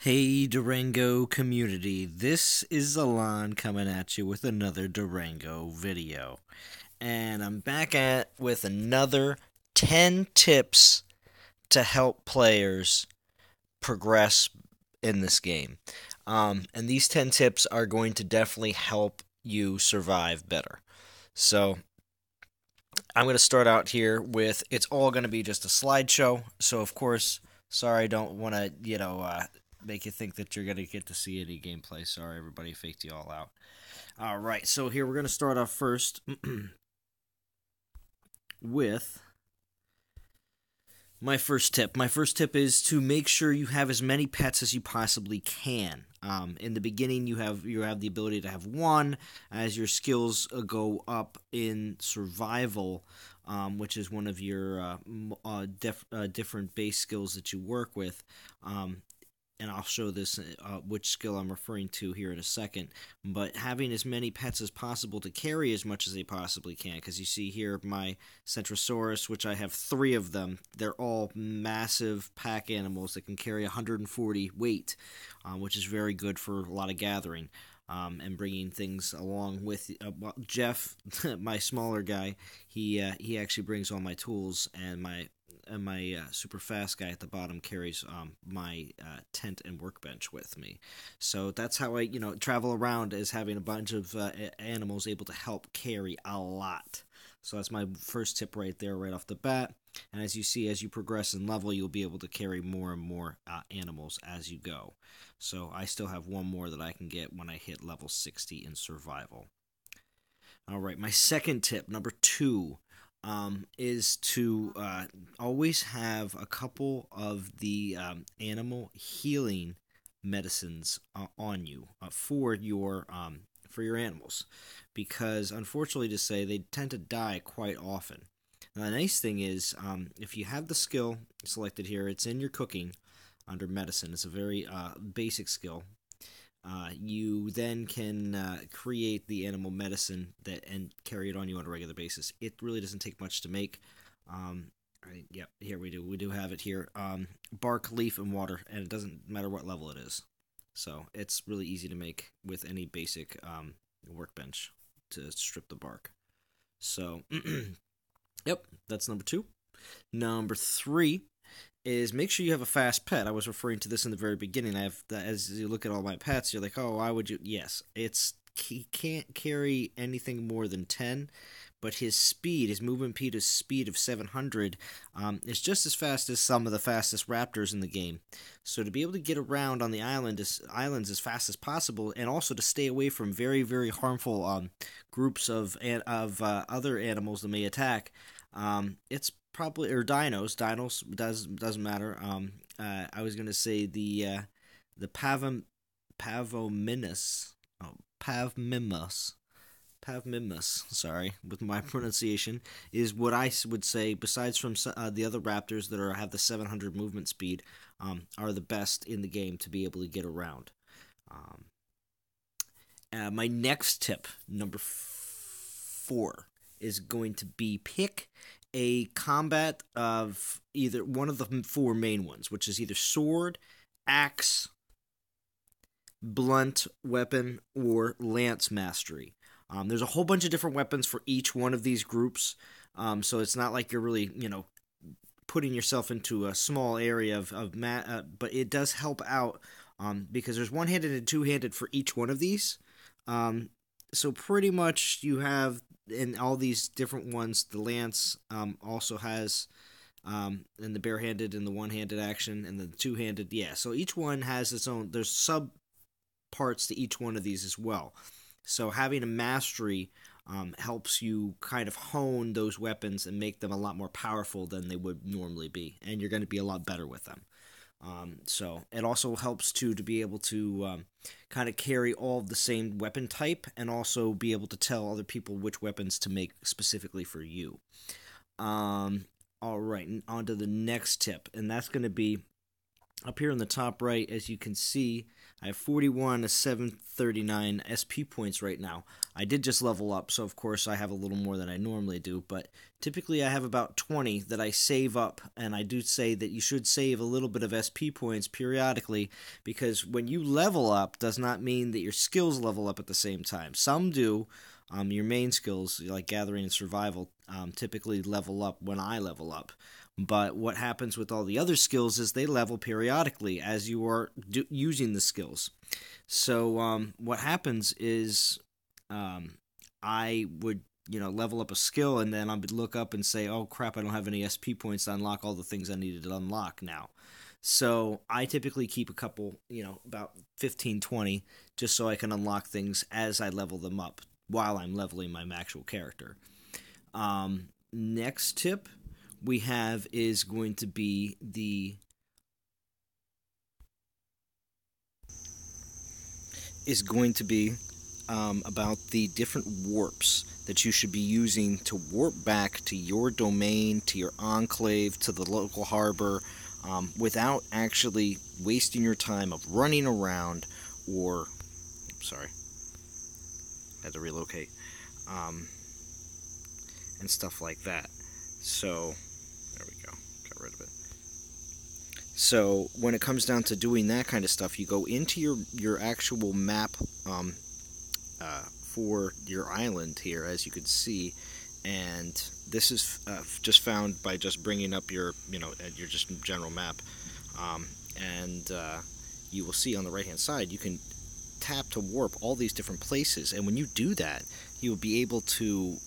Hey Durango community, this is Alon coming at you with another Durango video. And I'm back at with another 10 tips to help players progress in this game. And these 10 tips are going to definitely help you survive better. So I'm going to start out here with it's all going to be just a slideshow. So, of course, sorry, I don't want to, make you think that you're going to get to see any gameplay. Sorry, everybody faked you all out. All right, so here we're going to start off first with my first tip. My first tip is to make sure you have as many pets as you possibly can. In the beginning, you have the ability to have one. As your skills go up in survival, which is one of your different base skills that you work with. And I'll show this which skill I'm referring to here in a second. But having as many pets as possible to carry as much as they possibly can, because you see here my Centrosaurus, which I have 3 of them. They're all massive pack animals that can carry 140 weight, which is very good for a lot of gathering. And bringing things along with Jeff, my smaller guy, he actually brings all my tools, and my super fast guy at the bottom carries my tent and workbench with me. So that's how I travel around, is having a bunch of animals able to help carry a lot. So that's my first tip right there, right off the bat. And as you see, as you progress in level, you'll be able to carry more and more animals as you go. So I still have one more that I can get when I hit level 60 in survival. All right, my second tip, number 2, is to always have a couple of the animal healing medicines on you for your animals, because unfortunately to say, they tend to die quite often. Now, the nice thing is, if you have the skill selected here, it's in your cooking under medicine. It's a very basic skill. You then can create the animal medicine and carry it on you on a regular basis. It really doesn't take much to make. Right, yep, here we do. We do have it here. Bark, leaf, and water, and it doesn't matter what level it is. So it's really easy to make with any basic workbench to strip the bark. So, yep, that's number 2. Number 3 is make sure you have a fast pet. I was referring to this in the very beginning. As you look at all my pets, you're like, oh, why would you? Yes, he can't carry anything more than 10, but his movement speed of 700, is just as fast as some of the fastest raptors in the game. So to be able to get around on the islands as fast as possible, and also to stay away from very, very harmful groups of other animals that may attack, it's probably, or dinos. Dinos doesn't matter. I was gonna say the pavominus. Oh, Pavmimus. Sorry, with my pronunciation, is what I would say. Besides from the other raptors that have the 700 movement speed, are the best in the game to be able to get around. My next tip, number 4, is going to be pick a combat of either one of the 4 main ones, which is either sword, axe, blunt weapon, or lance mastery. There's a whole bunch of different weapons for each one of these groups, so it's not like you're really, putting yourself into a small area but it does help out, because there's one-handed and two-handed for each one of these. So pretty much you have in all these different ones, the lance also has and the barehanded and the one-handed action, and the two-handed, yeah. So each one has its own. There's sub parts to each one of these as well. So having a mastery helps you kind of hone those weapons and make them a lot more powerful than they would normally be, and you're going to be a lot better with them. So it also helps to be able to kind of carry all of the same weapon type, and also be able to tell other people which weapons to make specifically for you. All right, on to the next tip, and that's going to be Up here in the top right, as you can see, I have 41 to 739 SP points right now. I did just level up, so of course I have a little more than I normally do, but typically I have about 20 that I save up, and I do say that you should save a little bit of SP points periodically, because when you level up does not mean that your skills level up at the same time. Some do. Your main skills, like gathering and survival, typically level up when I level up. But what happens with all the other skills is they level periodically as you are using the skills. So what happens is I would level up a skill, and then I would look up and say, oh crap, I don't have any SP points to unlock all the things I needed to unlock now. So I typically keep a couple, about 15, 20, just so I can unlock things as I level them up while I'm leveling my actual character. Next tip we have is going to be about the different warps that you should be using to warp back to your domain, to your enclave, to the local harbor, without actually wasting your time of running around or, sorry, had to relocate, and stuff like that. So there we go, got rid of it. So when it comes down to doing that kind of stuff, you go into your actual map for your island here, as you can see, and this is just found by just bringing up your just general map, and you will see on the right hand side you can tap to warp all these different places, and when you do that, you will be able to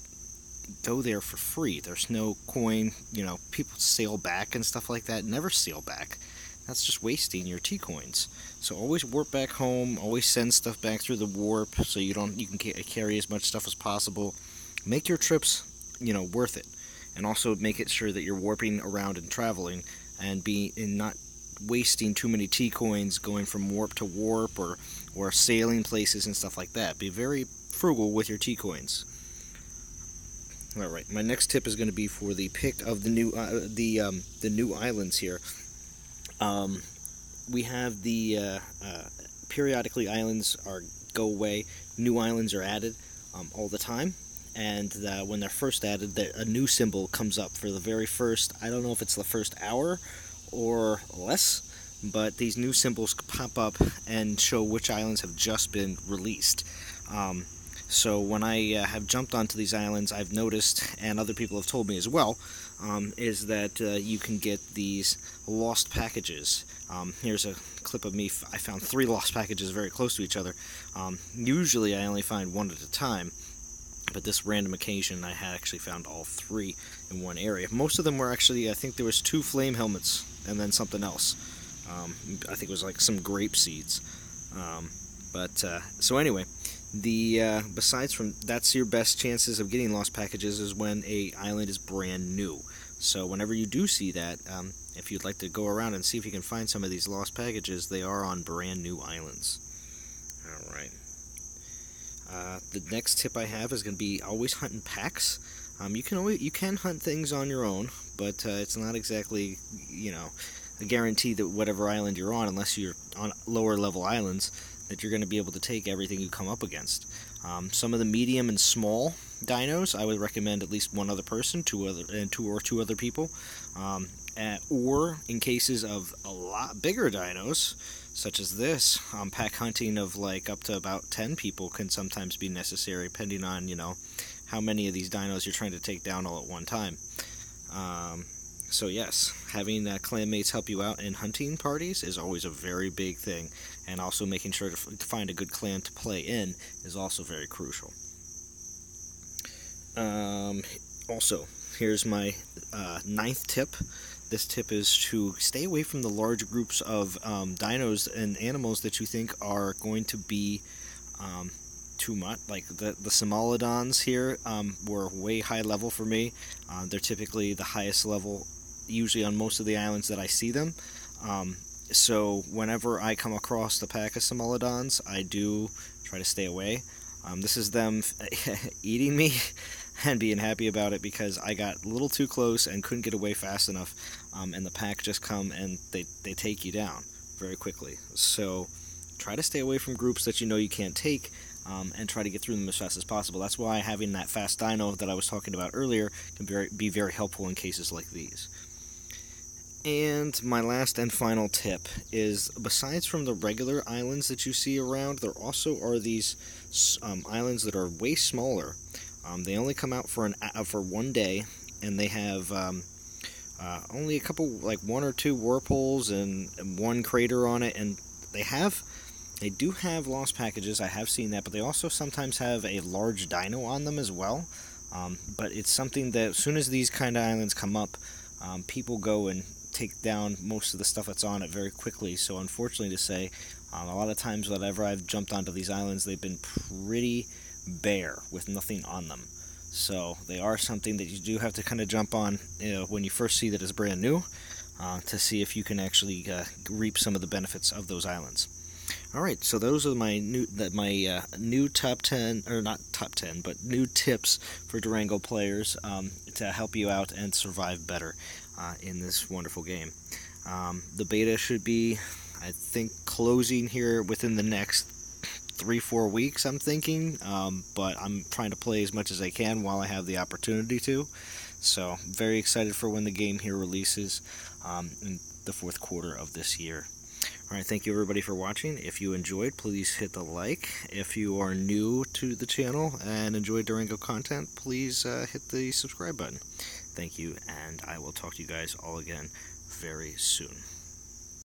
go there for free. There's no coin, people sail back and stuff like that. Never sail back. That's just wasting your T-coins. So always warp back home, always send stuff back through the warp so you can carry as much stuff as possible. Make your trips, worth it. And also make it sure that you're warping around and traveling and not wasting too many T-coins going from warp to warp or sailing places and stuff like that. Be very frugal with your T-coins. Alright, my next tip is going to be for the pick of the new islands here. We have the periodically islands go away, new islands are added all the time, and when they're first added, a new symbol comes up for the very first, I don't know if it's the first hour or less, but these new symbols pop up and show which islands have just been released. So when I have jumped onto these islands, I've noticed, and other people have told me as well, is that you can get these lost packages. Here's a clip of me. I found 3 lost packages very close to each other. Usually I only find one at a time, but this random occasion I had actually found all 3 in one area. Most of them were actually, I think there was 2 flame helmets and then something else. I think it was like some grape seeds. So anyway, besides from that's your best chances of getting lost packages is when a island is brand new. So whenever you do see that, if you'd like to go around and see if you can find some of these lost packages, they are on brand new islands. Alright. The next tip I have is going to be always hunt in packs. You can hunt things on your own, but it's not exactly a guarantee that whatever island you're on, unless you're on lower level islands, that you're going to be able to take everything you come up against. Some of the medium and small dinos, I would recommend at least one other person, two or other people. Or in cases of a lot bigger dinos, such as this, pack hunting of like up to about 10 people can sometimes be necessary, depending on how many of these dinos you're trying to take down all at one time. So yes, having clanmates help you out in hunting parties is always a very big thing, and also making sure to find a good clan to play in is also very crucial. Also, here's my 9th tip. This tip is to stay away from the large groups of dinos and animals that you think are going to be too much. Like the Simolodons here were way high level for me. They're typically the highest level usually on most of the islands that I see them. So whenever I come across the pack of Simolodons, I do try to stay away. This is them eating me. and being happy about it, because I got a little too close and couldn't get away fast enough, and the pack just come and they take you down very quickly. So try to stay away from groups that you know you can't take, and try to get through them as fast as possible. That's why having that fast dino that I was talking about earlier can be very helpful in cases like these. And my last and final tip is, besides from the regular islands that you see around, there also are these islands that are way smaller. They only come out for one day, and they have only a couple, like 1 or 2 whirlpools and 1 crater on it, and they do have lost packages. I have seen that, but they also sometimes have a large dino on them as well. But it's something that as soon as these kind of islands come up, people go and take down most of the stuff that's on it very quickly. So unfortunately to say, a lot of times whenever I've jumped onto these islands, they've been pretty bare with nothing on them. So they are something that you do have to kind of jump on, when you first see that it's brand new, to see if you can actually reap some of the benefits of those islands. Alright, so those are my new top 10, or not top 10, but new tips for Durango players to help you out and survive better in this wonderful game. The beta should be, I think, closing here within the next 3-4 weeks, I'm thinking, but I'm trying to play as much as I can while I have the opportunity to. So, very excited for when the game here releases in the 4th quarter of this year. Alright, thank you everybody for watching. If you enjoyed, please hit the like. If you are new to the channel and enjoy Durango content, please hit the subscribe button. Thank you, and I will talk to you guys all again very soon.